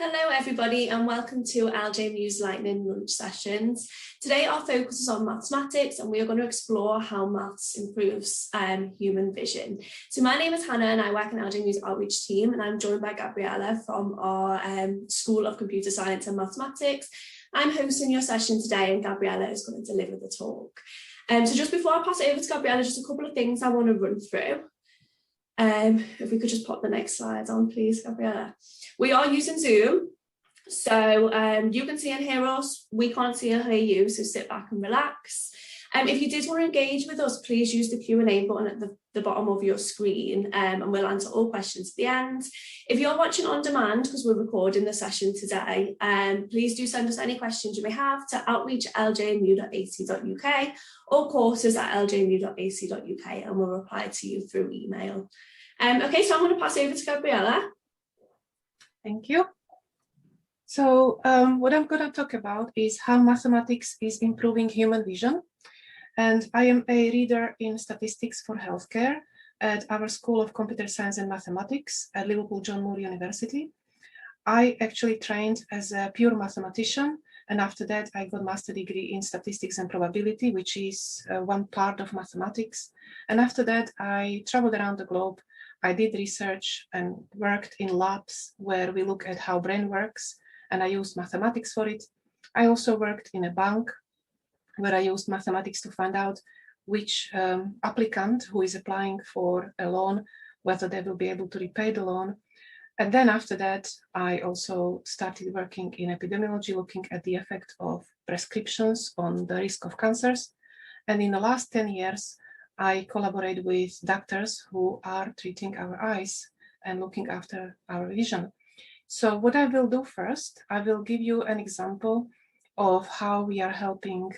Hello everybody and welcome to LJMU's Lightning Lunch Sessions. Today our focus is on mathematics and we are going to explore how maths improves human vision. So my name is Hannah and I work in LJMU's outreach team, and I'm joined by Gabriella from our School of Computer Science and Mathematics. I'm hosting your session today and Gabriella is going to deliver the talk. So just before I pass it over to Gabriella, just a couple of things I want to run through. If we could just pop the next slide on, please, Gabriella. We are using Zoom, so you can see and hear us. We can't see or hear you, so sit back and relax. If you did want to engage with us, please use the Q&A button at the bottom of your screen, and we'll answer all questions at the end. If you're watching on demand, because we're recording the session today, please do send us any questions you may have to outreach@ljmu.ac.uk or courses@ljmu.ac.uk, and we'll reply to you through email. Okay, so I'm going to pass over to Gabriella. Thank you. So what I'm going to talk about is how mathematics is improving human vision. And I am a reader in statistics for healthcare at our School of Computer Science and Mathematics at Liverpool John Moore University. I actually trained as a pure mathematician, and after that I got a master's degree in statistics and probability, which is one part of mathematics. And after that I traveled around the globe. I did research and worked in labs where we look at how brain works, and I used mathematics for it. I also worked in a bank where I used mathematics to find out which applicant who is applying for a loan, whether they will be able to repay the loan. And then after that, I also started working in epidemiology, looking at the effect of prescriptions on the risk of cancers. And in the last 10 years, I collaborate with doctors who are treating our eyes and looking after our vision. So what I will do first, I will give you an example of how we are helping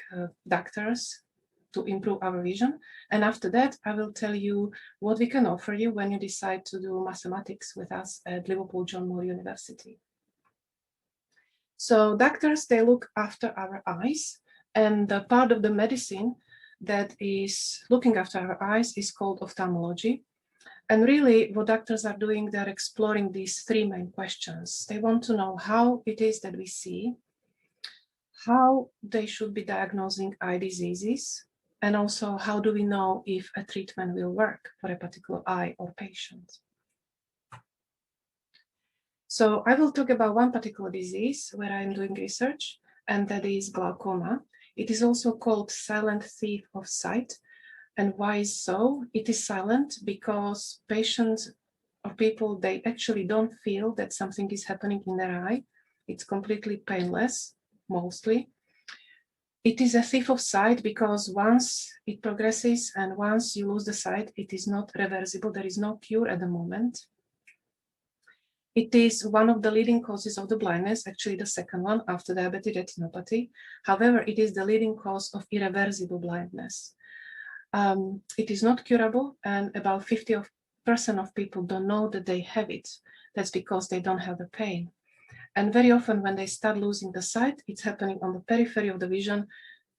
doctors to improve our vision. And after that, I will tell you what we can offer you when you decide to do mathematics with us at Liverpool John Moore University. So doctors, they look after our eyes, and the part of the medicine that is looking after our eyes is called ophthalmology. And really what doctors are doing, they're exploring these three main questions. They want to know how it is that we see, how they should be diagnosing eye diseases, and also how do we know if a treatment will work for a particular eye or patient. So I will talk about one particular disease where I'm doing research, and that is glaucoma. It is also called silent thief of sight. And why is so? It is silent because patients or people, they actually don't feel that something is happening in their eye. It's completely painless, mostly. It is a thief of sight because once it progresses and once you lose the sight, it is not reversible. There is no cure at the moment. It is one of the leading causes of the blindness, actually the second one after diabetic retinopathy. However, it is the leading cause of irreversible blindness. It is not curable, and about 50% of people don't know that they have it. That's because they don't have the pain. And very often when they start losing the sight, it's happening on the periphery of the vision,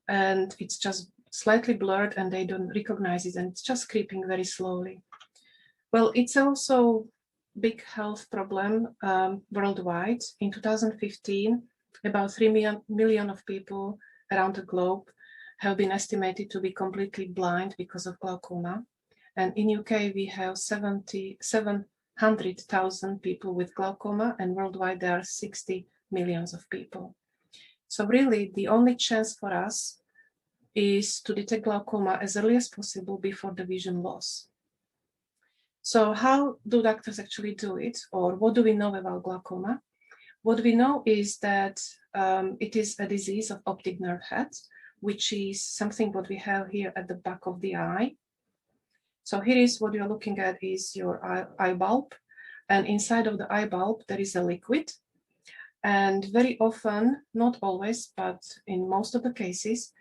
and it's just slightly blurred and they don't recognize it, and it's just creeping very slowly. Well, it's also big health problem worldwide. In 2015, about 3 million of people around the globe have been estimated to be completely blind because of glaucoma. And in UK, we have 700,000 people with glaucoma, and worldwide there are 60 million of people. So really, the only chance for us is to detect glaucoma as early as possible before the vision loss. So how do doctors actually do it, or what do we know about glaucoma? What we know is that it is a disease of optic nerve head, which is something what we have here at the back of the eye. So here is what you're looking at is your eye bulb, and inside of the eye bulb there is a liquid. And very often, not always, but in most of the cases,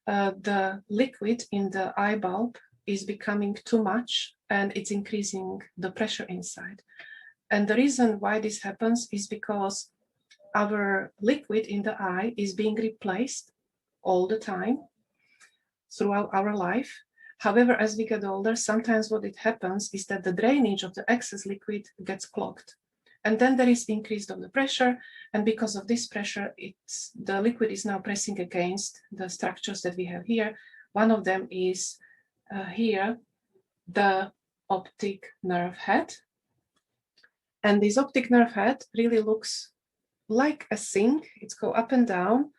the liquid in the eye bulb is becoming too much and it's increasing the pressure inside. And the reason why this happens is because our liquid in the eye is being replaced all the time throughout our life. However, as we get older, sometimes what it happens is that the drainage of the excess liquid gets clogged. And then there is increase of the pressure. And because of this pressure, the liquid is now pressing against the structures that we have here. One of them is here, the optic nerve head. And this optic nerve head really looks like a sink. It's go up and down.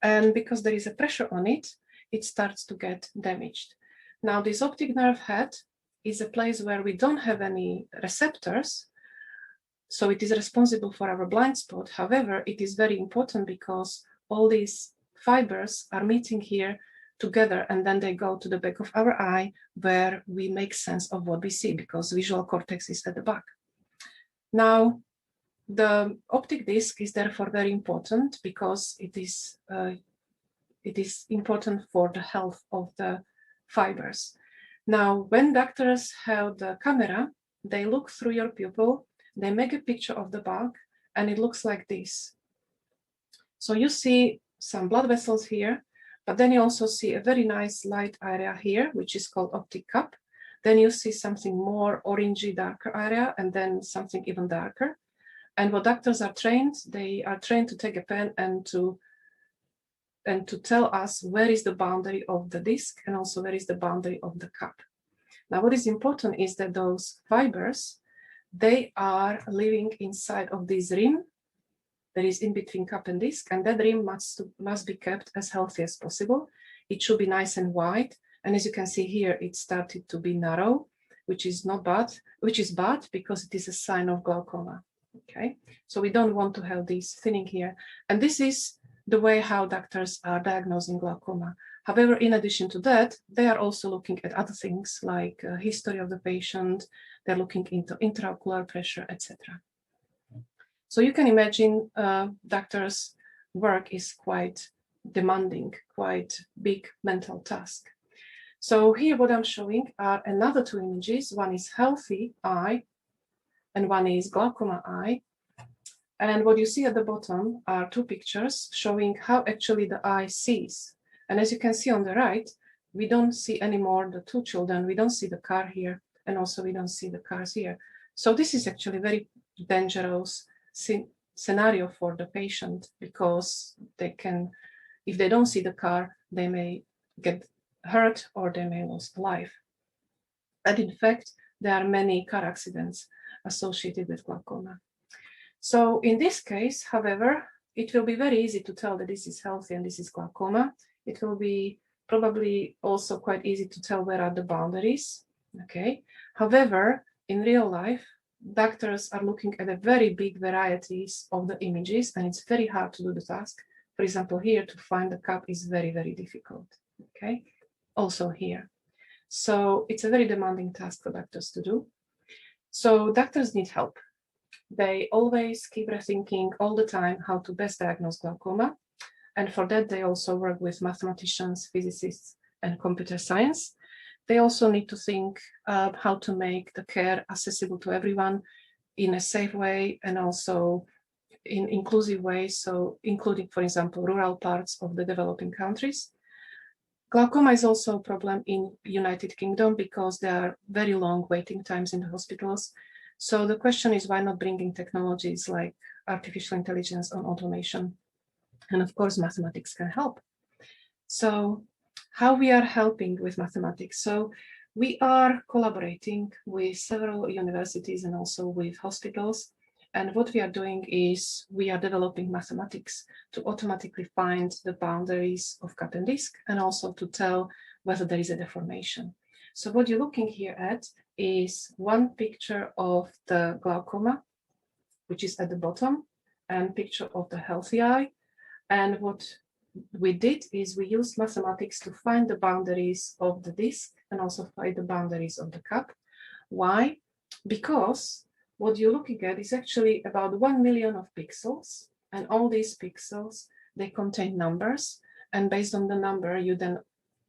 And because there is a pressure on it, it starts to get damaged. Now, this optic nerve head is a place where we don't have any receptors, so it is responsible for our blind spot. However, it is very important because all these fibers are meeting here together, and then they go to the back of our eye where we make sense of what we see, because visual cortex is at the back. Now, the optic disc is therefore very important because it is important for the health of the fibers. Now, when doctors have the camera, they look through your pupil, they make a picture of the back, and it looks like this. So you see some blood vessels here, but then you also see a very nice light area here, which is called optic cup. Then you see something more orangey, darker area, and then something even darker. And what doctors are trained, they are trained to take a pen and to tell us where is the boundary of the disc and also where is the boundary of the cup. Now, what is important is that those fibers, they are living inside of this rim that is in between cup and disc, and that rim must be kept as healthy as possible. It should be nice and wide, and as you can see here, it started to be narrow, which is bad because it is a sign of glaucoma. Okay, so we don't want to have this thinning here, and this is the way how doctors are diagnosing glaucoma. However, in addition to that, they are also looking at other things like history of the patient. They're looking into intraocular pressure, etc. So you can imagine doctors' work is quite demanding, quite big mental task. So here what I'm showing are another two images. One is healthy eye and one is glaucoma eye. And what you see at the bottom are two pictures showing how actually the eye sees. And as you can see on the right, we don't see anymore the two children. We don't see the car here, and also we don't see the cars here. So this is actually very dangerous scenario for the patient, because they can, if they don't see the car, they may get hurt or they may lose life. And in fact, there are many car accidents associated with glaucoma. So in this case, however, it will be very easy to tell that this is healthy and this is glaucoma. It will be probably also quite easy to tell where are the boundaries. Okay. However, in real life, doctors are looking at a very big varieties of the images, and it's very hard to do the task. For example, here to find the cup is very, very difficult. Okay. Also here. So it's a very demanding task for doctors to do. So doctors need help. They always keep rethinking all the time how to best diagnose glaucoma. And for that, they also work with mathematicians, physicists, and computer science. They also need to think how to make the care accessible to everyone in a safe way and also in inclusive ways. So including, for example, rural parts of the developing countries. Glaucoma is also a problem in United Kingdom because there are very long waiting times in the hospitals. So the question is, why not bringing technologies like artificial intelligence and automation? And of course, mathematics can help. So how we are helping with mathematics? So we are collaborating with several universities and also with hospitals. And what we are doing is we are developing mathematics to automatically find the boundaries of cup and disc and also to tell whether there is a deformation. So what you're looking here at is one picture of the glaucoma, which is at the bottom, and picture of the healthy eye. And what we did is we used mathematics to find the boundaries of the disc and also find the boundaries of the cup. Why? Because what you're looking at is actually about 1 million of pixels, and all these pixels, they contain numbers, and based on the number, you then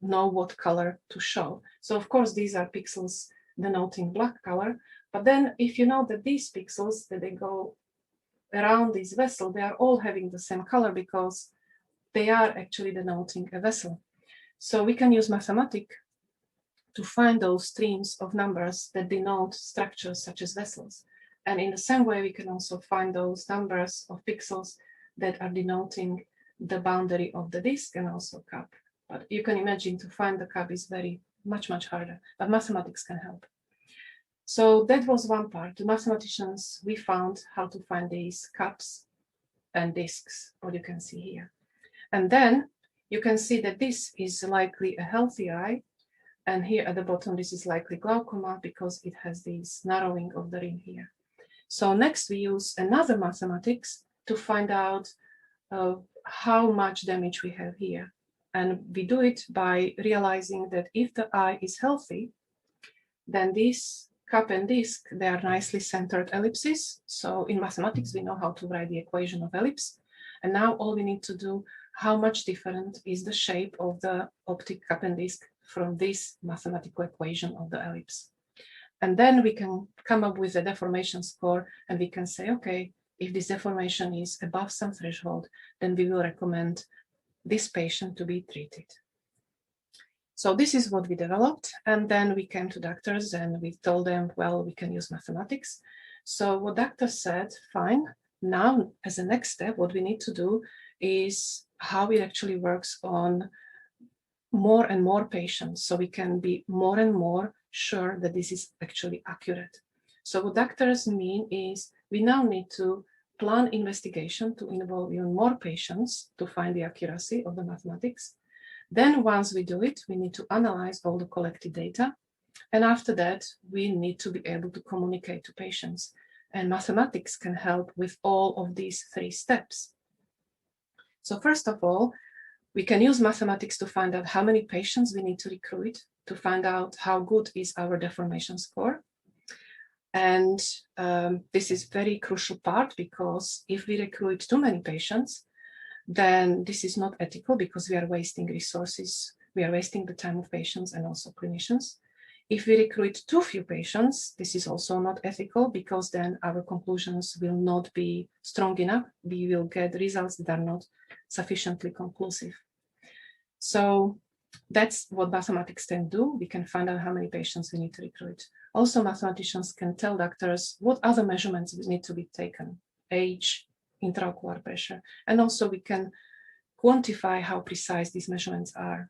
know what color to show. So of course, these are pixels denoting black color, but then if you know that these pixels, that they go around this vessel, they are all having the same color because they are actually denoting a vessel. So we can use mathematics to find those streams of numbers that denote structures such as vessels. And in the same way, we can also find those numbers of pixels that are denoting the boundary of the disk and also cup. But you can imagine to find the cup is much harder, but mathematics can help. So that was one part. The mathematicians, we found how to find these cups and disks, what you can see here. And then you can see that this is likely a healthy eye. And here at the bottom, this is likely glaucoma because it has this narrowing of the rim here. So next we use another mathematics to find out how much damage we have here. And we do it by realizing that if the eye is healthy, then this cup and disk, they are nicely centered ellipses. So in mathematics, we know how to write the equation of ellipse. And now all we need to do, how much different is the shape of the optic cup and disk from this mathematical equation of the ellipse. And then we can come up with a deformation score and we can say, okay, if this deformation is above some threshold, then we will recommend this patient to be treated. So this is what we developed. And then we came to doctors and we told them, well, we can use mathematics. So what doctors said, fine. Now, as a next step, what we need to do is how it actually works on more and more patients. So we can be more and more sure that this is actually accurate. So what doctors mean is we now need to plan investigation to involve even more patients to find the accuracy of the mathematics. Then once we do it, we need to analyze all the collected data. And after that, we need to be able to communicate to patients. And mathematics can help with all of these three steps. So first of all, we can use mathematics to find out how many patients we need to recruit, to find out how good is our deformation score. And this is very crucial part because if we recruit too many patients, then this is not ethical because we are wasting resources. We are wasting the time of patients and also clinicians. If we recruit too few patients, this is also not ethical because then our conclusions will not be strong enough. We will get results that are not sufficiently conclusive. So that's what mathematics can do. We can find out how many patients we need to recruit. Also, mathematicians can tell doctors what other measurements need to be taken, age, intraocular pressure, and also we can quantify how precise these measurements are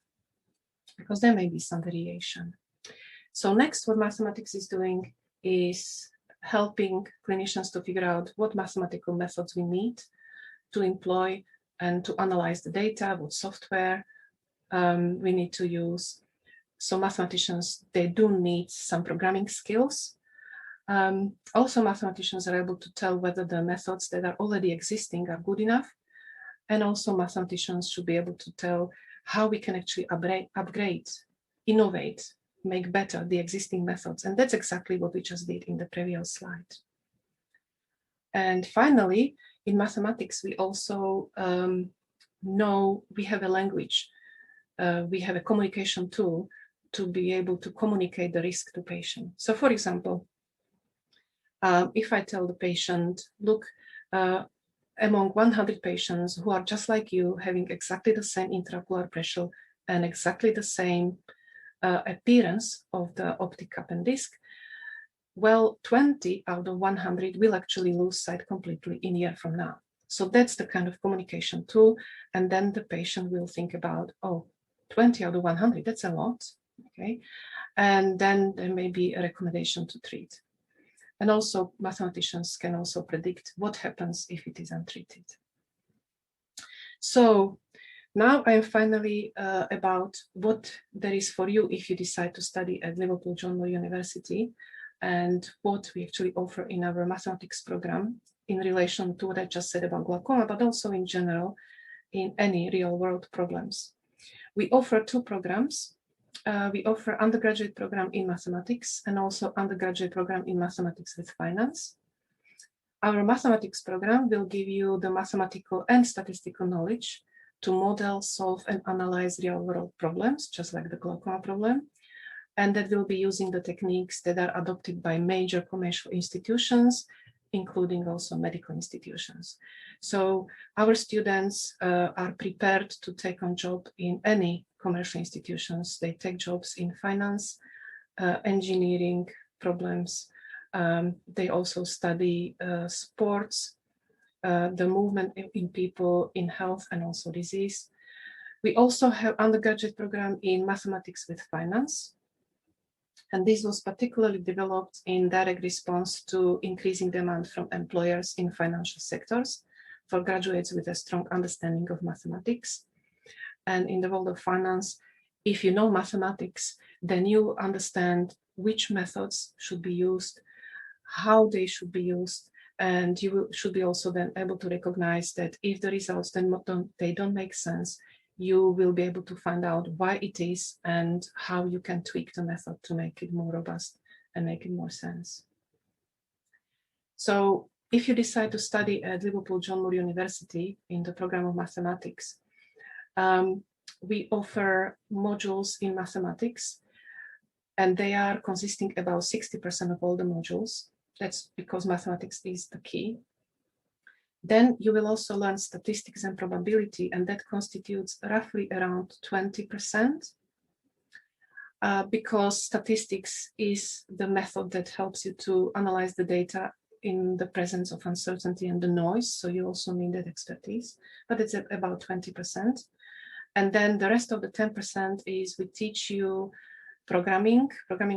because there may be some variation. So next, what mathematics is doing is helping clinicians to figure out what mathematical methods we need to employ and to analyze the data, what software we need to use. So mathematicians, they do need some programming skills. Also, mathematicians are able to tell whether the methods that are already existing are good enough. And also mathematicians should be able to tell how we can actually upgrade, innovate, make better the existing methods. And that's exactly what we just did in the previous slide. And finally, in mathematics, we also know we have a language. We have a communication tool to be able to communicate the risk to patient. So for example, if I tell the patient, look, among 100 patients who are just like you, having exactly the same intraocular pressure and exactly the same appearance of the optic cup and disc, well, 20 out of 100 will actually lose sight completely in a year from now. So that's the kind of communication tool. And then the patient will think about, oh, 20 out of 100, that's a lot, okay? And then there may be a recommendation to treat. And also mathematicians can also predict what happens if it is untreated. So now I am finally about what there is for you if you decide to study at Liverpool John Moore University and what we actually offer in our mathematics program in relation to what I just said about glaucoma, but also in general in any real world problems. We offer two programs. We offer undergraduate program in mathematics and also undergraduate program in mathematics with finance. Our mathematics program will give you the mathematical and statistical knowledge to model, solve, and analyze real-world problems, just like the glaucoma problem. And that will be using the techniques that are adopted by major commercial institutions, including also medical institutions. So our students are prepared to take on job in any commercial institutions. They take jobs in finance, engineering problems, They also study sports, the movement in people, in health and also disease. We also have undergraduate program in mathematics with finance. And this was particularly developed in direct response to increasing demand from employers in financial sectors for graduates with a strong understanding of mathematics. And in the world of finance, if you know mathematics, then you understand which methods should be used, how they should be used, and you should be also then able to recognize that if the results then they don't make sense, you will be able to find out why it is and how you can tweak the method to make it more robust and make it more sense. So if you decide to study at Liverpool John Moore University in the program of mathematics, we offer modules in mathematics, and they are consisting about 60% of all the modules. That's because mathematics is the key. Then you will also learn statistics and probability, and that constitutes roughly around 20%, because statistics is the method that helps you to analyze the data in the presence of uncertainty and the noise. So you also need that expertise, but it's about 20%. And then the rest of the 10% is we teach you programming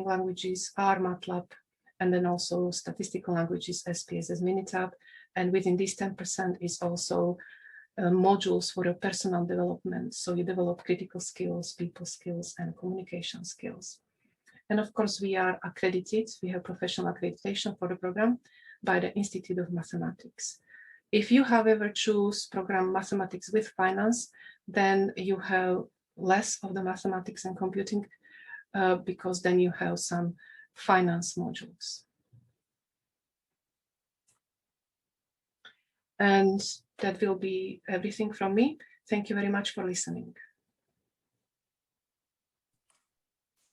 languages, R, MATLAB, and then also statistical languages, SPSS, Minitab. And within this 10% is also modules for your personal development. So you develop critical skills, people skills, and communication skills. And of course, we are accredited. We have professional accreditation for the program by the Institute of Mathematics. If you, however, choose program mathematics with finance, then you have less of the mathematics and computing, because then you have some finance modules. And that will be everything from me. Thank you very much for listening.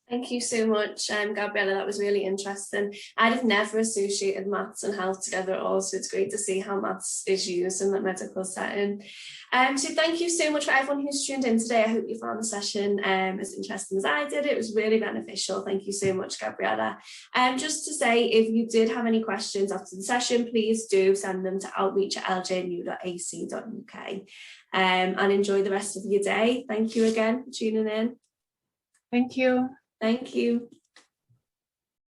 Thank you so much, Gabriella. That was really interesting. I'd have never associated maths and health together at all, so it's great to see how maths is used in that medical setting. So thank you so much for everyone who's tuned in today. I hope you found the session as interesting as I did. It was really beneficial. Thank you so much, Gabriella. Just to say, if you did have any questions after the session, please do send them to outreach@ljmu.ac.uk, and enjoy the rest of your day. Thank you again for tuning in. Thank you. Thank you.